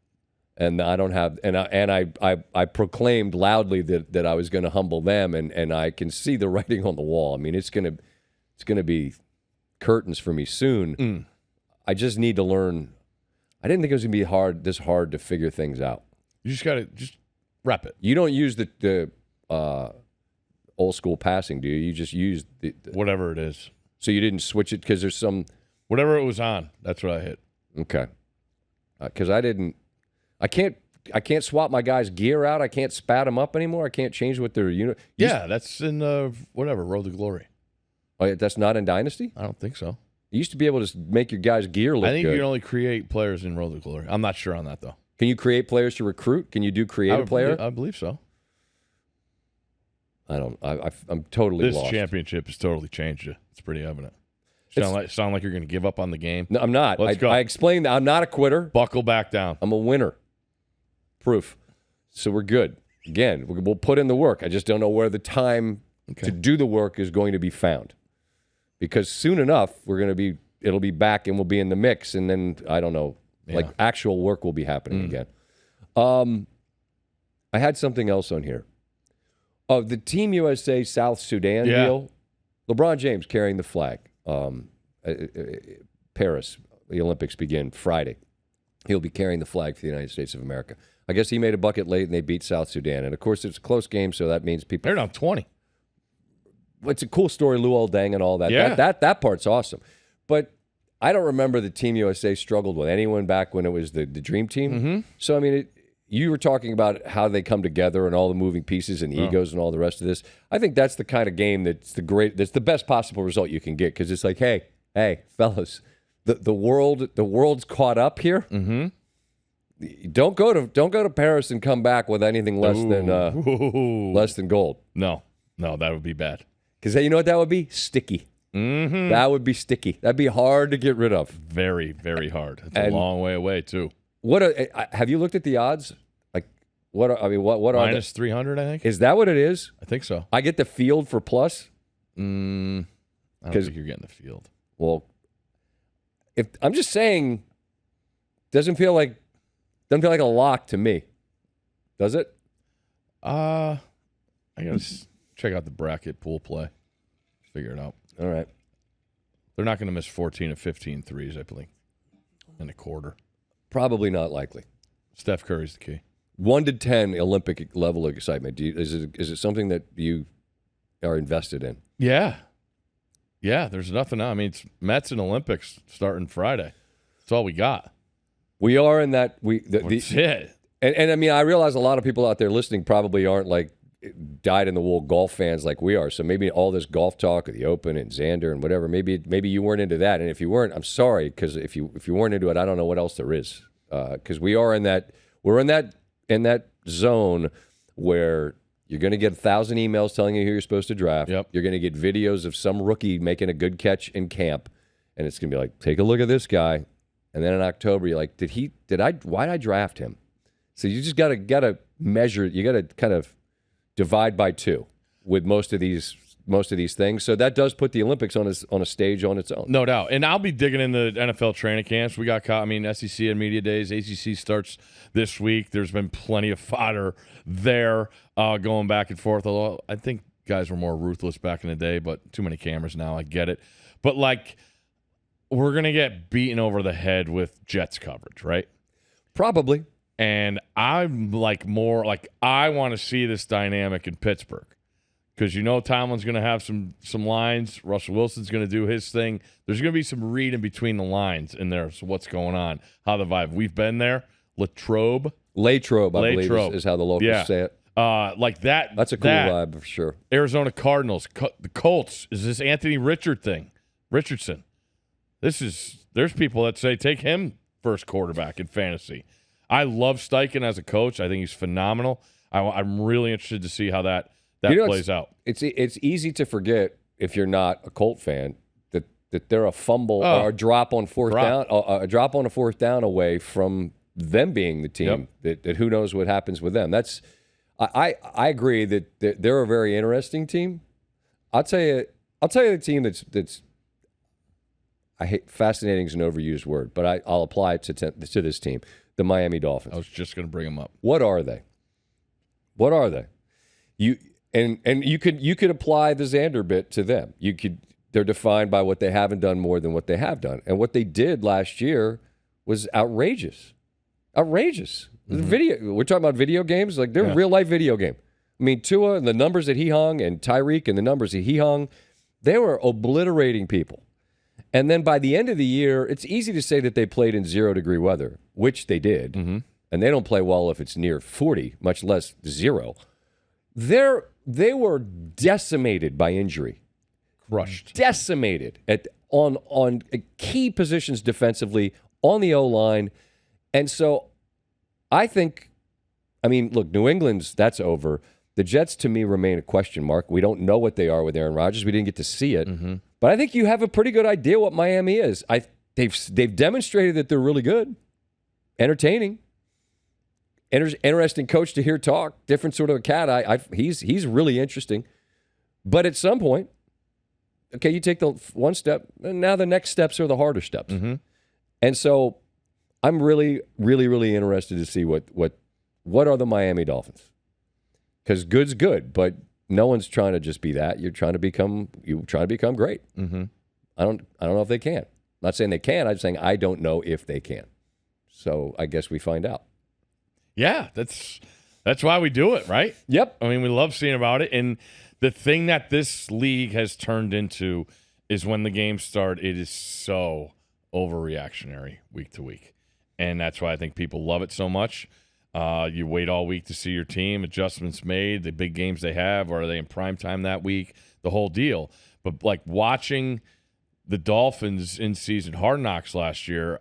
And I don't have, and I proclaimed loudly that I was going to humble them, and I can see the writing on the wall. I mean, it's gonna be curtains for me soon. I just need to learn. I didn't think it was gonna be this hard to figure things out.
You just gotta rep it.
You don't use the old school passing, do you? You just use the
whatever it is.
So you didn't switch it because there's some...
Whatever it was on, that's what I hit.
Okay. Because I can't swap my guys' gear out. I can't spat them up anymore. I can't change what their unit...
Yeah, that's in, Road to Glory.
Oh, yeah, that's not in Dynasty?
I don't think so.
You used to be able to make your guys' gear look
I think
good.
you can only create players in Road to Glory. I'm not sure on that, though.
Can you create players to recruit? Can you do create a player?
I believe so.
I'm totally
This
lost.
championship has totally changed you. It's pretty evident. Sound like you're going to give up on the game.
No, I'm not.
Let's go.
I explained that I'm not a quitter.
Buckle back down.
I'm a winner. Proof. So we're good. Again, we'll put in the work. I just don't know where the time to do the work is going to be found. Because soon enough, it'll be back and we'll be in the mix. And then, I don't know, like actual work will be happening again. I had something else on here. The Team USA South Sudan deal, LeBron James carrying the flag. Paris, the Olympics begin Friday. He'll be carrying the flag for the United States of America. I guess he made a bucket late and they beat South Sudan. And, of course, it's a close game, so that means people...
They're down 20.
It's a cool story, Luol Deng and all that.
Yeah.
That part's awesome. But I don't remember the Team USA struggled with anyone back when it was the Dream Team.
Mm-hmm.
So, I mean, you were talking about how they come together and all the moving pieces and egos and all the rest of this. I think that's the kind of game that's the best possible result you can get because it's like, hey, fellas, the world's caught up here.
Mm-hmm.
Don't go to Paris and come back with anything less than gold.
No, that would be bad.
Because you know what that would be? Sticky.
Mm-hmm.
That would be sticky. That'd be hard to get rid of.
Very, very hard. It's a long way away too.
Have you looked at the odds? Like what are
minus 300? I think.
Is that what it is?
I think so.
I get the field for plus.
I don't think you're getting the field.
Well, if I'm just saying, doesn't feel like a lock to me. Does it?
I gotta check out the bracket pool play. Figure it out.
All right.
They're not going to miss 14 of 15 threes, I believe, in a quarter.
Probably not likely.
Steph Curry's the key.
1 to 10 Olympic level of excitement. Is it something that you are invested in?
Yeah. Yeah, there's nothing. I mean, it's Mets and Olympics starting Friday. That's all we got.
We are in that.
That's it.
And I mean, I realize a lot of people out there listening probably aren't like dyed-in-the-wool golf fans like we are. So maybe all this golf talk of the Open and Xander and whatever, maybe you weren't into that. And if you weren't, I'm sorry, because if you weren't into it, I don't know what else there is. Because we're in that zone where you're going to get 1,000 emails telling you who you're supposed to draft.
Yep.
You're going to get videos of some rookie making a good catch in camp, and it's going to be like, take a look at this guy. And then in October, you're like, why did I draft him? So you just got to measure. You got to kind of divide by 2 with most of these things. So that does put the Olympics on a stage on its own.
No doubt. And I'll be digging in the NFL training camps. We got caught. I mean, SEC and media days. ACC starts this week. There's been plenty of fodder there going back and forth. Although I think guys were more ruthless back in the day, but too many cameras now. I get it. But like, we're going to get beaten over the head with Jets coverage, right?
Probably.
And I'm like more like I want to see this dynamic in Pittsburgh because Tomlin's going to have some lines. Russell Wilson's going to do his thing. There's going to be some reading between the lines in there. So what's going on? How the vibe? We've been there. Latrobe, I believe is how the locals say it. Like that.
That's a cool vibe for sure.
Arizona Cardinals, the Colts. Is this Anthony Richardson? There's people that say take him first quarterback in fantasy. I love Steichen as a coach. I think he's phenomenal. I'm really interested to see how that plays out.
It's easy to forget if you're not a Colt fan that they're a fumble or a drop on fourth down, a drop on a fourth down away from them being the team that who knows what happens with them. I agree that they're a very interesting team. I'll tell you the team that's I hate fascinating is an overused word, but I'll apply it to this team. The Miami Dolphins.
I was just going to bring them up.
What are they? You could apply the Xander bit to them. They're defined by what they haven't done more than what they have done. And what they did last year was outrageous. Outrageous. Mm-hmm. We're talking about video games, like they're a real life video game. I mean, Tua and the numbers that he hung and Tyreek and the numbers that he hung, they were obliterating people. And then by the end of the year, it's easy to say that they played in 0-degree weather, which they did. Mm-hmm. And they don't play well if it's near 40, much less 0. They were decimated by injury.
Crushed.
Decimated at on key positions defensively, on the O-line. And so I think, I mean, look, New England's, that's over. The Jets, to me, remain a question mark. We don't know what they are with Aaron Rodgers. We didn't get to see it. Mm-hmm. But I think you have a pretty good idea what Miami is. They've demonstrated that they're really good, entertaining, interesting coach to hear talk, different sort of a cat. He's really interesting. But at some point, okay, you take the one step, and now the next steps are the harder steps. Mm-hmm. And so I'm really, really, really interested to see what are the Miami Dolphins. Because good's good, but no one's trying to just be that. You're trying to become great. Mm-hmm. I don't know if they can. I'm not saying they can. I'm saying I don't know if they can. So I guess we find out.
Yeah, that's why we do it, right?
Yep.
I mean, we love seeing about it. And the thing that this league has turned into is when the games start, it is so overreactionary week to week. And that's why I think people love it so much. You wait all week to see your team, adjustments made, the big games they have, or are they in prime time that week, the whole deal. But like watching the Dolphins in season Hard Knocks last year,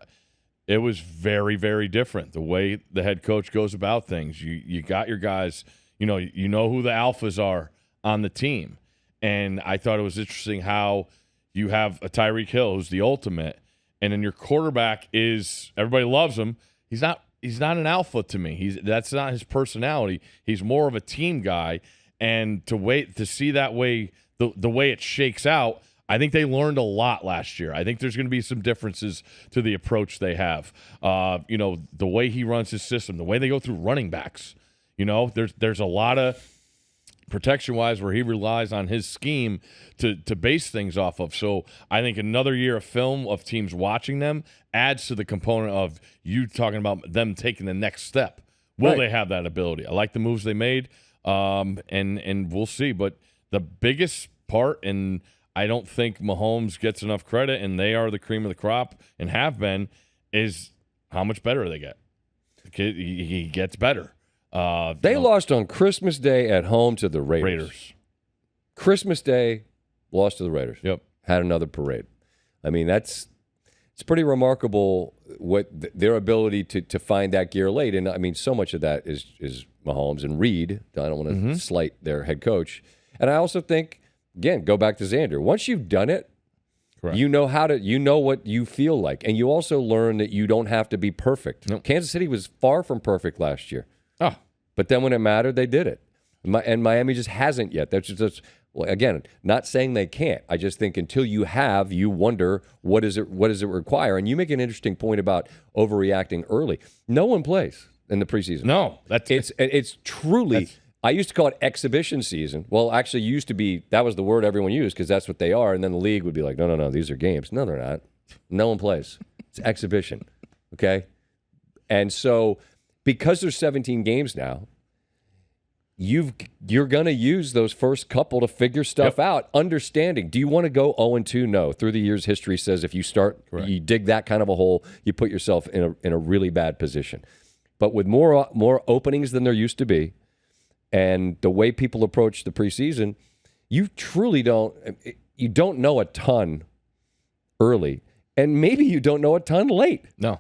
it was very, very different. The way the head coach goes about things, you got your guys, you know who the alphas are on the team. And I thought it was interesting how you have a Tyreek Hill who's the ultimate, and then your quarterback is, everybody loves him. He's not an alpha to me. That's not his personality. He's more of a team guy. And to see that way, the way it shakes out, I think they learned a lot last year. I think there's going to be some differences to the approach they have. The way he runs his system, the way they go through running backs. There's a lot of protection-wise where he relies on his scheme to base things off of. So I think another year of film of teams watching them adds to the component of you talking about them taking the next step. Will they have that ability? I like the moves they made, and we'll see. But the biggest part, and I don't think Mahomes gets enough credit, and they are the cream of the crop and have been, is how much better they get. He gets better.
They lost on Christmas Day at home to the Raiders. Christmas Day, lost to the Raiders.
Yep.
Had another parade. I mean, it's pretty remarkable what their ability to find that gear late. And I mean, so much of that is Mahomes and Reed. I don't want to slight their head coach. And I also think, again, go back to Xander. Once you've done it, correct, you know what you feel like. And you also learn that you don't have to be perfect. Nope. Kansas City was far from perfect last year. Oh. But then when it mattered, they did it. And Miami just hasn't yet. That's well, again, not saying they can't. I just think until you have, you wonder what does it require. And you make an interesting point about overreacting early. No one plays in the preseason.
No,
it's truly. I used to call it exhibition season. Well, actually, that was the word everyone used because that's what they are. And then the league would be like, no, these are games. No, they're not. No one plays. It's exhibition. Okay, and so because there's 17 games now, you're going to use those first couple to figure stuff out, understanding. Do you want to go 0-2? No. Through the years, history says if you start, you dig that kind of a hole, you put yourself in a really bad position. But with more openings than there used to be, and the way people approach the preseason, you truly don't know a ton early, and maybe you don't know a ton late.
No.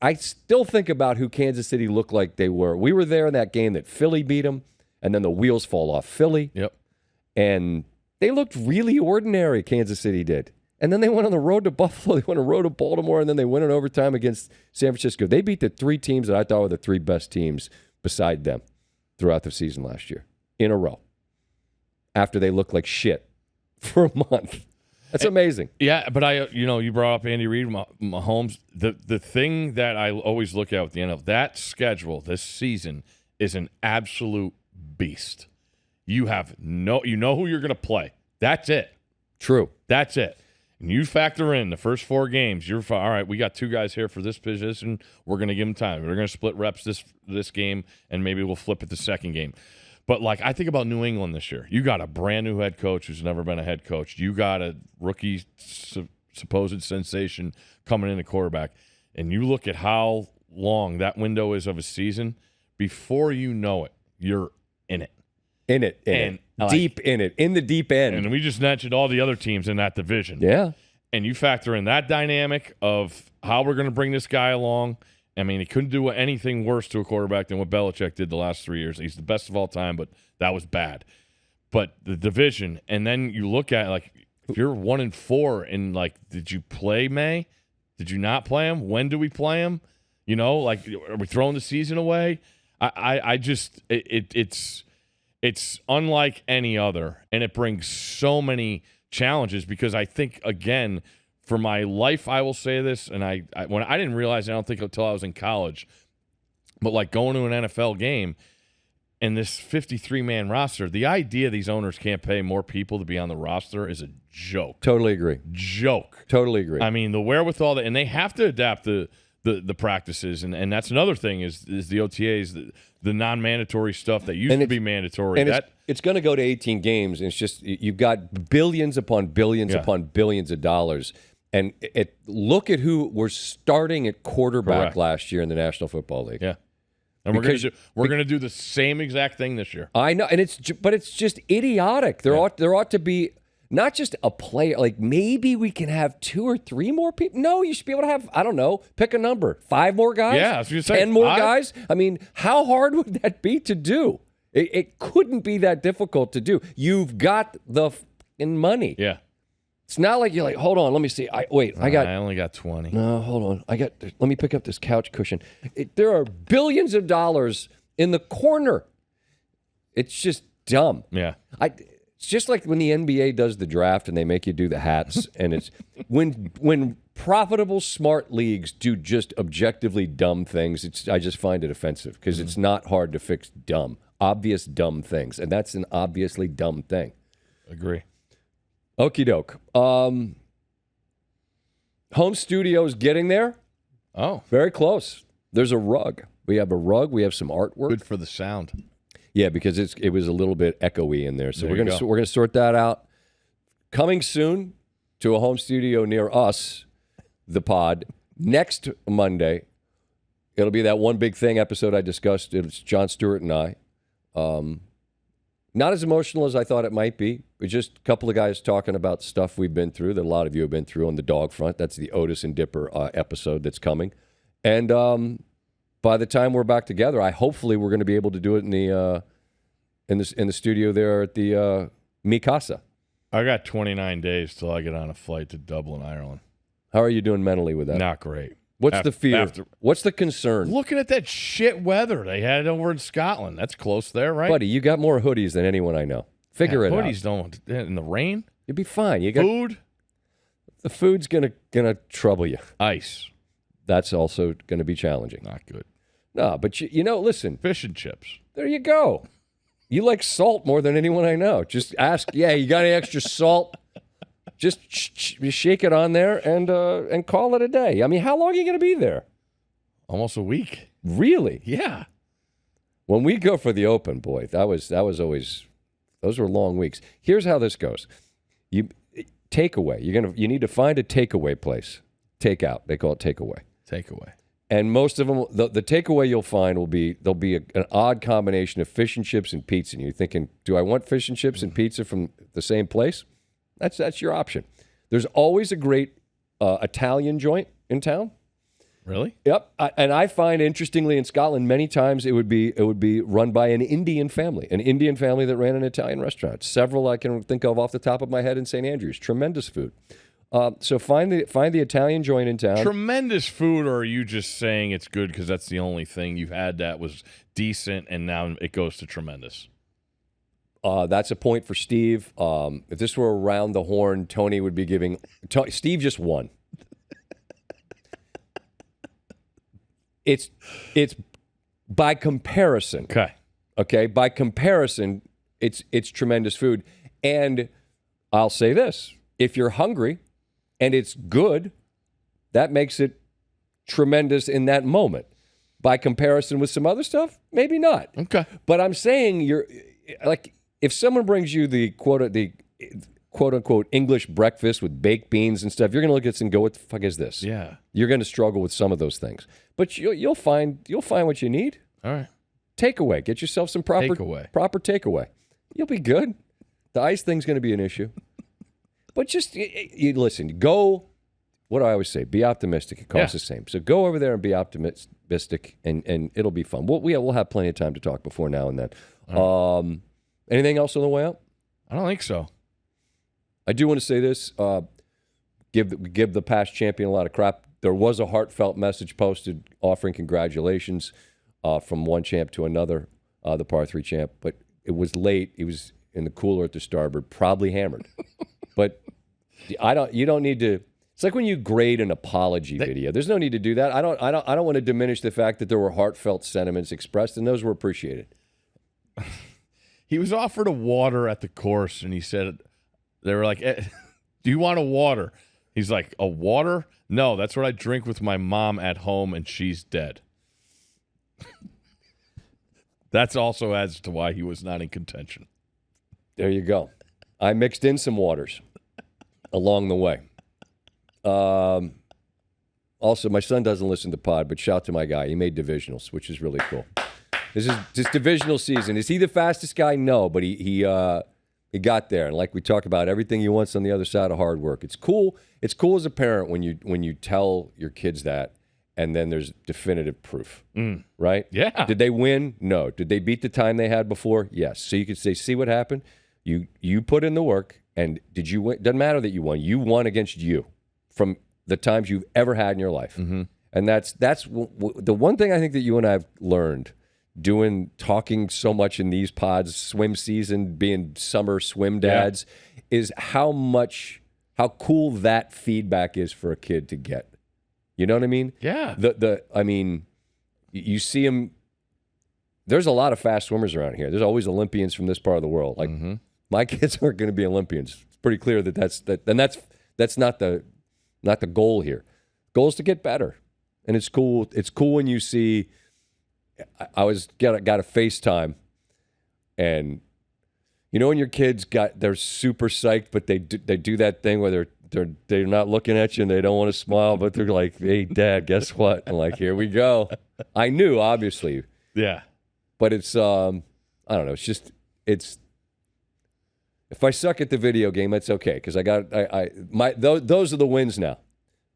I still think about who Kansas City looked like they were. We were there in that game that Philly beat them, and then the wheels fall off Philly.
Yep.
And they looked really ordinary, Kansas City did. And then they went on the road to Buffalo, they went on the road to Baltimore, and then they went in overtime against San Francisco. They beat the three teams that I thought were the three best teams beside them throughout the season last year in a row after they looked like shit for a month. That's amazing.
Yeah, but you brought up Andy Reid, Mahomes. The thing that I always look at the end of that schedule this season is an absolute beast. You know who you're going to play. That's it.
True.
That's it. And you factor in the first 4 games. You're all right. We got 2 guys here for this position. We're going to give them time. We're going to split reps this game, and maybe we'll flip it the second game. But, I think about New England this year. You got a brand-new head coach who's never been a head coach. You got a rookie supposed sensation coming in at quarterback. And you look at how long that window is of a season. Before you know it, you're in it.
In it.
Like,
deep in it. In the deep end.
And we just mentioned all the other teams in that division.
Yeah.
And you factor in that dynamic of how we're going to bring this guy along. I mean, he couldn't do anything worse to a quarterback than what Belichick did the last 3 years. He's the best of all time, but that was bad. But the division, and then you look at, like, if you're 1-4 and, like, did you play May? Did you not play him? When do we play him? You know, like, are we throwing the season away? I just it's unlike any other, and it brings so many challenges because I think, again, for my life, I will say this, and I didn't realize, I don't think until I was in college, but like going to an NFL game and this 53-man roster, the idea these owners can't pay more people to be on the roster is a joke.
Totally agree.
Joke.
Totally agree.
I mean, the wherewithal, and they have to adapt the practices, and that's another thing is the OTAs, the non-mandatory stuff that used to be mandatory.
And it's going to go to 18 games, and it's just you've got billions upon billions upon billions of dollars. And look at who we're starting at quarterback last year in the National Football League.
Yeah, and we're going to do the same exact thing this year.
I know, and it's just idiotic. There ought to be not just a player. Like maybe we can have 2 or 3 more people. No, you should be able to have, I don't know, pick a number, 5 more guys.
Yeah, I was gonna say
10 more guys. I mean, how hard would that be to do? It couldn't be that difficult to do. You've got the money.
Yeah.
It's not like you're like, hold on, let me see. I
only got 20.
No, hold on. Let me pick up this couch cushion. There are billions of dollars in the corner. It's just dumb.
Yeah.
It's just like when the NBA does the draft and they make you do the hats, and it's when profitable, smart leagues do just objectively dumb things. I just find it offensive because it's not hard to fix obvious dumb things, and that's an obviously dumb thing.
Agree.
Okie doke. Home studio's getting there.
Oh.
Very close. There's a rug. We have a rug. We have some artwork.
Good for the sound.
Yeah, because it was a little bit echoey in there. So we're gonna sort that out. Coming soon to a home studio near us, the pod, next Monday. It'll be that One Big Thing episode I discussed. It's Jon Stewart and I. Not as emotional as I thought it might be. We're just a couple of guys talking about stuff we've been through that a lot of you have been through on the dog front. That's the Otis and Dipper episode that's coming. And by the time we're back together, hopefully we're going to be able to do it in the studio there at the Mikasa.
I got 29 days till I get on a flight to Dublin, Ireland.
How are you doing mentally with that?
Not great.
What's the fear? What's the concern?
Looking at that shit weather they had over in Scotland. That's close there, right?
Buddy, you got more hoodies than anyone I know. Figure it out.
Hoodies don't in the rain.
You'll be fine. You got
food.
The food's gonna trouble you.
Ice.
That's also gonna be challenging.
Not good.
No, but you know, listen.
Fish and chips.
There you go. You like salt more than anyone I know. Just ask. Yeah, you got any extra salt? Just shake it on there and call it a day. I mean, how long are you going to be there?
Almost a week.
Really?
Yeah.
When we go for the Open, boy, that was always, those were long weeks. Here's how this goes. Takeaway. You need to find a takeaway place. Takeout. They call it takeaway.
Takeaway.
And most of them, the takeaway you'll find there'll be an odd combination of fish and chips and pizza. And you're thinking, do I want fish and chips and pizza from the same place? That's your option. There's always a great Italian joint in town.
Really?
Yep. And I find, interestingly, in Scotland, many times it would be run by an Indian family that ran an Italian restaurant. Several I can think of off the top of my head in St. Andrews. Tremendous food. So find the Italian joint in town.
Tremendous food, or are you just saying it's good because that's the only thing you've had that was decent, and now it goes to tremendous?
That's a point for Steve. If this were around the horn, Tony would be giving. Steve just won. It's by comparison. Okay. By comparison, it's tremendous food. And I'll say this: if you're hungry and it's good, that makes it tremendous in that moment. By comparison with some other stuff, maybe not.
Okay.
But I'm saying you're like. If someone brings you the quote-unquote English breakfast with baked beans and stuff, you're going to look at this and go, what the fuck is this?
Yeah.
You're going to struggle with some of those things. But you'll find what you need.
All right.
Takeaway. Get yourself some proper takeaway. You'll be good. The ice thing's going to be an issue. But just, you listen, go, what do I always say? Be optimistic. It costs the same. So go over there and be optimistic, and it'll be fun. We'll have plenty of time to talk before now and then. Right. Anything else on the way out?
I don't think so.
I do want to say this. Give the past champion a lot of crap. There was a heartfelt message posted offering congratulations from one champ to another, the par 3 champ. But it was late. He was in the cooler at the starboard, probably hammered. But you don't need to. It's like when you grade an apology video. There's no need to do that. I don't want to diminish the fact that there were heartfelt sentiments expressed, and those were appreciated.
He was offered a water at the course, and he said, they were like, do you want a water? He's like, a water? No, that's what I drink with my mom at home, and she's dead. That's also adds to why he was not in contention.
There you go. I mixed in some waters along the way. Also, my son doesn't listen to pod, but shout to my guy. He made divisionals, which is really cool. This is just divisional season. Is he the fastest guy? No, but he got there. And like we talk about, everything he wants on the other side of hard work. It's cool. It's cool as a parent when you tell your kids that, and then there's definitive proof, right?
Yeah.
Did they win? No. Did they beat the time they had before? Yes. So you could say, see what happened? You put in the work, and did you win? Doesn't matter that you won. You won against you from the times you've ever had in your life. Mm-hmm. And that's the one thing I think that you and I have learned talking so much in these pods, swim season, being summer swim dads, is how cool that feedback is for a kid to get. You know what I mean?
Yeah.
I mean, you see them. There's a lot of fast swimmers around here. There's always Olympians from this part of the world. Like my kids aren't going to be Olympians. It's pretty clear that's not the goal here. The goal is to get better, and it's cool. It's cool when you see. Got a FaceTime, and you know when your kids they're super psyched, but they do that thing where they're not looking at you and they don't want to smile, but they're like, "Hey, Dad, guess what?" And like, here we go. I knew, obviously.
Yeah.
But it's I don't know. It's if I suck at the video game, that's okay because those are the wins now.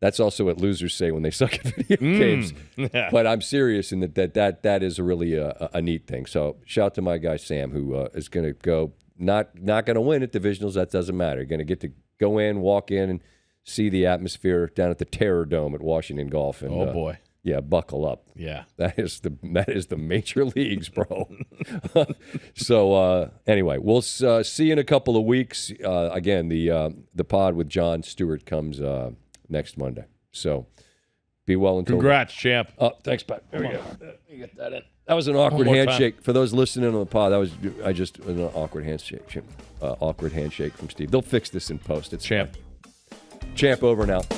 That's also what losers say when they suck at video games. Yeah. But I'm serious in that is really a neat thing. So shout out to my guy Sam, who is going to go not going to win at divisionals. That doesn't matter. Going to get to go in, walk in, and see the atmosphere down at the Terror Dome at Washington Golf. And,
oh boy.
Yeah, buckle up.
Yeah, that
is the major leagues, bro. So anyway, we'll see you in a couple of weeks. Again, the pod with John Stewart comes next Monday. So be well until.
Congrats, champ.
Thanks, Pat. There we go. You get that in. That was an awkward handshake for those listening on the pod. That was an awkward handshake. Awkward handshake from Steve. They'll fix this in post. It's
champ.
Champ over and out.